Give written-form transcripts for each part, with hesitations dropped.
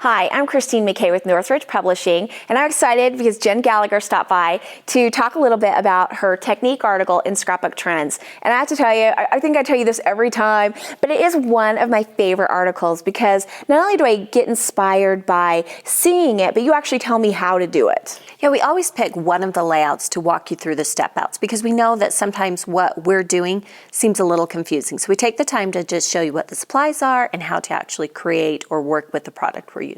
Hi, I'm Christine McKay with Northridge Publishing, and I'm excited because Jen Gallacher stopped by to talk a little bit about her technique article in Scrapbook Trends. And I have to tell you, I think I tell you this every time, but it is one of my favorite articles because not only do I get inspired by seeing it, but you actually tell me how to do it. Yeah, we always pick one of the layouts to walk you through the step outs because we know that sometimes what we're doing seems a little confusing. So we take the time to just show you what the supplies are and how to actually create or work with the product we're using.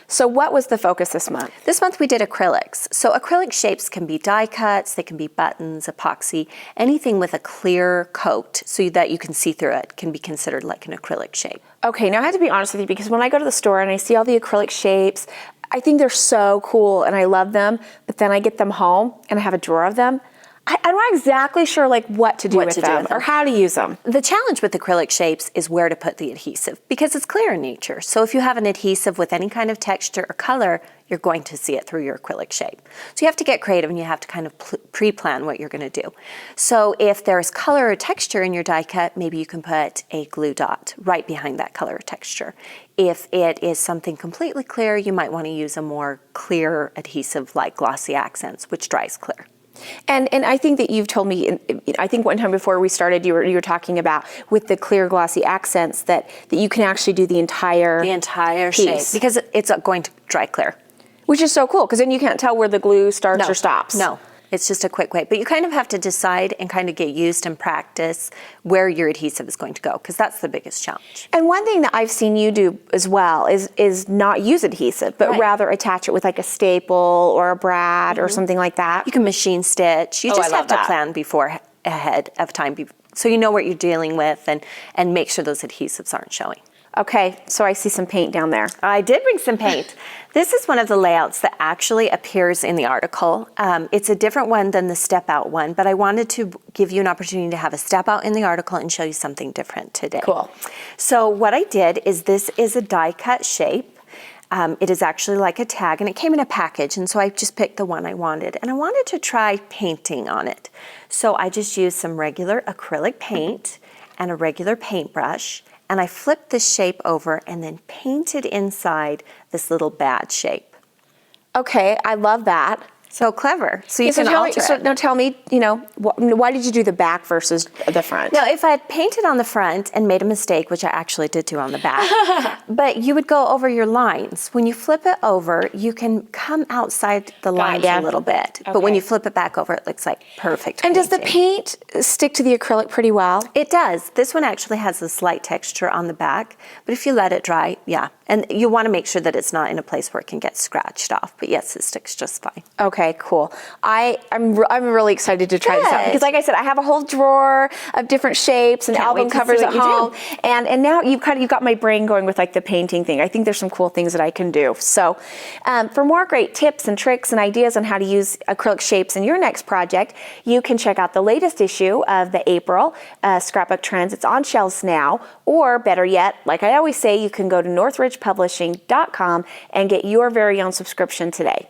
So what was the focus this month? This month we did acrylics. So acrylic shapes can be die cuts, they can be buttons, epoxy, anything with a clear coat so that you can see through it can be considered like an acrylic shape. Okay, now I have to be honest with you because when I go to the store and I see all the acrylic shapes, I think they're so cool and I love them, but then I get them home and I have a drawer of them. I'm not exactly sure like what to do with them or how to use them. The challenge with acrylic shapes is where to put the adhesive because it's clear in nature. So if you have an adhesive with any kind of texture or color, you're going to see it through your acrylic shape. So you have to get creative and you have to kind of pre-plan what you're going to do. So if there's color or texture in your die cut, maybe you can put a glue dot right behind that color or texture. If it is something completely clear, you might want to use a more clear adhesive like glossy accents, which dries clear. And I think that you've told me, I think one time before we started, you were talking about with the clear glossy accents that you can actually do the entire shape because it's going to dry clear. Which is so cool because then you can't tell where the glue starts or stops. No, it's just a quick way. But you kind of have to decide and kind of get used and practice where your adhesive is going to go because that's the biggest challenge. And one thing that I've seen you do as well is not use adhesive, but rather attach it with like a staple or a brad or something like that. You can machine stitch. You just have to plan ahead of time so you know what you're dealing with and make sure those adhesives aren't showing. Okay, so I see some paint down there. I did bring some paint. This is one of the layouts that actually appears in the article. It's a different one than the step out one, but I wanted to give you an opportunity to have a step out in the article and show you something different today. Cool. So what I did is this is a die cut shape. It is actually like a tag and it came in a package and so I just picked the one I wanted and I wanted to try painting on it. So I just used some regular acrylic paint and a regular paintbrush and I flipped this shape over and then painted inside this little bad shape. Okay, I love that. So clever. So you can alter it. So now tell me, why did you do the back versus the front? Now, if I had painted on the front and made a mistake, which I actually did do on the back, but you would go over your lines. When you flip it over, you can come outside the lines a little bit. Okay. But when you flip it back over, it looks like perfect And does the paint stick to the acrylic pretty well? It does. This one actually has a slight texture on the back, but if you let it dry, yeah. And you want to make sure that it's not in a place where it can get scratched off. But yes, it sticks just fine. Okay, cool. I'm really excited to try this out because, like I said, I have a whole drawer of different shapes and album covers at home, and now you've got my brain going with like the painting thing. I think there's some cool things that I can do. So, for more great tips and tricks and ideas on how to use acrylic shapes in your next project, you can check out the latest issue of the April Scrapbook Trends. It's on shelves now, or better yet, like I always say, you can go to northridgepublishing.com and get your very own subscription today.